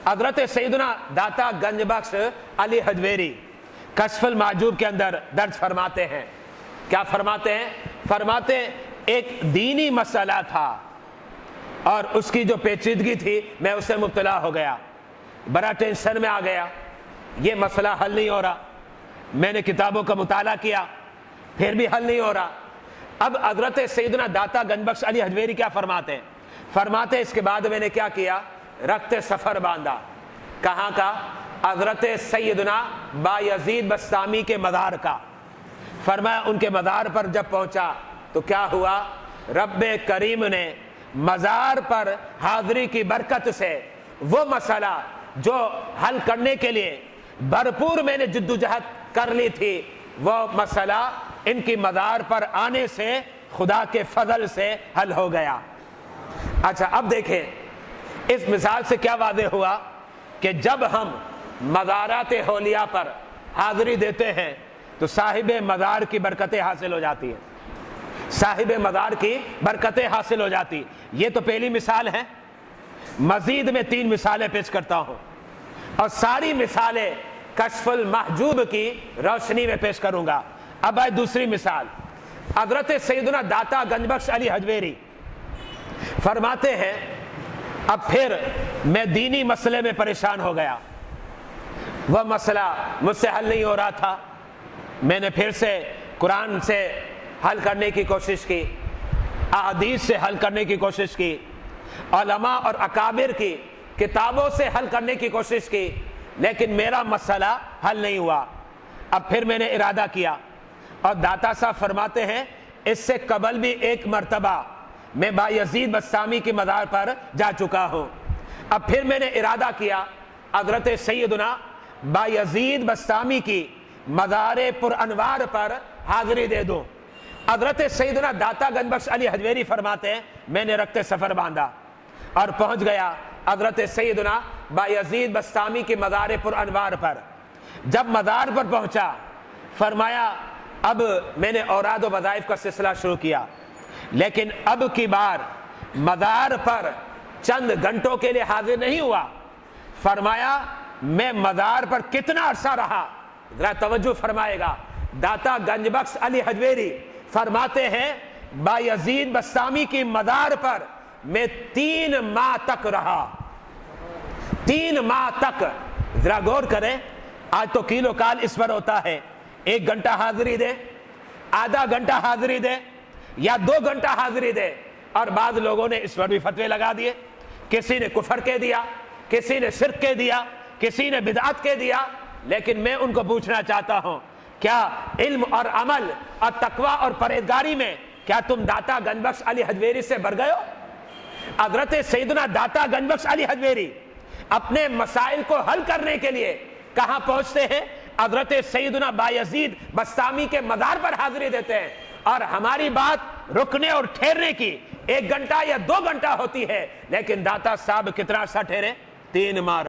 حضرت سیدنا داتا گنج بخش علی حجویری کشف المحجوب کے اندر درج فرماتے ہیں. کیا فرماتے ہیں؟ فرماتے ہیں ایک دینی مسئلہ تھا اور اس کی جو پیچیدگی تھی میں اس سے مبتلا ہو گیا, بڑا ٹینشن میں آ گیا, یہ مسئلہ حل نہیں ہو رہا. میں نے کتابوں کا مطالعہ کیا پھر بھی حل نہیں ہو رہا. اب حضرت سیدنا داتا گنج بخش علی حجویری کیا فرماتے ہیں؟ فرماتے ہیں اس کے بعد میں نے کیا کیا, رخت سفر باندھا. کہاں کا؟ حضرت سیدنا بایزید بسطامی کے مزار کا. فرمایا ان کے مزار پر جب پہنچا تو کیا ہوا, رب کریم نے مزار پر حاضری کی برکت سے وہ مسئلہ جو حل کرنے کے لیے بھرپور میں نے جدوجہد کر لی تھی, وہ مسئلہ ان کی مزار پر آنے سے خدا کے فضل سے حل ہو گیا. اچھا اب دیکھیں اس مثال سے کیا واضح ہوا کہ جب ہم مزارات اولیاء پر حاضری دیتے ہیں تو صاحب مزار کی برکتیں حاصل ہو جاتی ہیں, صاحب مزار کی برکتیں حاصل ہو جاتی. یہ تو پہلی مثال ہے, مزید میں 3 مثالیں پیش کرتا ہوں اور ساری مثالیں کشف المحجوب کی روشنی میں پیش کروں گا. اب آئے دوسری مثال. حضرت سیدنا داتا گنج بخش علی حجویری فرماتے ہیں اب پھر میں دینی مسئلے میں پریشان ہو گیا, وہ مسئلہ مجھ سے حل نہیں ہو رہا تھا. میں نے پھر سے قرآن سے حل کرنے کی کوشش کی, احادیث سے حل کرنے کی کوشش کی, علماء اور اکابر کی کتابوں سے حل کرنے کی کوشش کی, لیکن میرا مسئلہ حل نہیں ہوا. اب پھر میں نے ارادہ کیا اور داتا صاحب فرماتے ہیں اس سے قبل بھی ایک مرتبہ میں بایزید بسطامی کی مزار پر جا چکا ہوں. اب پھر میں نے ارادہ کیا حضرت سیدنا بایزید بسطامی کی مزار پر انوار پر حاضری دے دوں. حضرت سیدنا داتا گنج بخش علی حجویری فرماتے ہیں میں نے رخت سفر باندھا اور پہنچ گیا حضرت سیدنا بایزید بسطامی کی مزار پر انوار پر. جب مزار پر پہنچا فرمایا اب میں نے اوراد و وظائف کا سلسلہ شروع کیا, لیکن اب کی بار مزار پر چند گھنٹوں کے لیے حاضر نہیں ہوا. فرمایا میں مزار پر کتنا عرصہ رہا, ذرا توجہ فرمائے گا. داتا گنج بخش علی حجویری فرماتے ہیں بایزید بسطامی کی مزار پر میں 3 ماہ تک رہا. 3 ماہ تک. ذرا غور کریں, آج تو کیلو کال اس پر ہوتا ہے, 1 گھنٹہ حاضری دے, آدھا گھنٹہ حاضری دے یا 2 گھنٹہ حاضری دے, اور بعض لوگوں نے اس پر بھی فتوے لگا دیے. کسی نے کفر کہہ دیا, کسی نے شرک کہہ دیا, کسی نے بدعت کہہ دیا. لیکن میں ان کو پوچھنا چاہتا ہوں کیا علم اور عمل اور تقوی اور پرہیزگاری میں کیا تم داتا گنج بخش علی حجویری سے بڑھ گئے ہو؟ حضرت سیدنا داتا گنج بخش علی حجویری اپنے مسائل کو حل کرنے کے لیے کہاں پہنچتے ہیں؟ حضرت سیدنا بایزید بسطامی کے مزار پر حاضری دیتے ہیں. اور ہماری بات رکنے اور ٹھہرنے کی 1 گھنٹہ یا 2 گھنٹہ ہوتی ہے, لیکن داتا صاحب کتنا عرصہ ٹھہرے؟ 3 ماہ.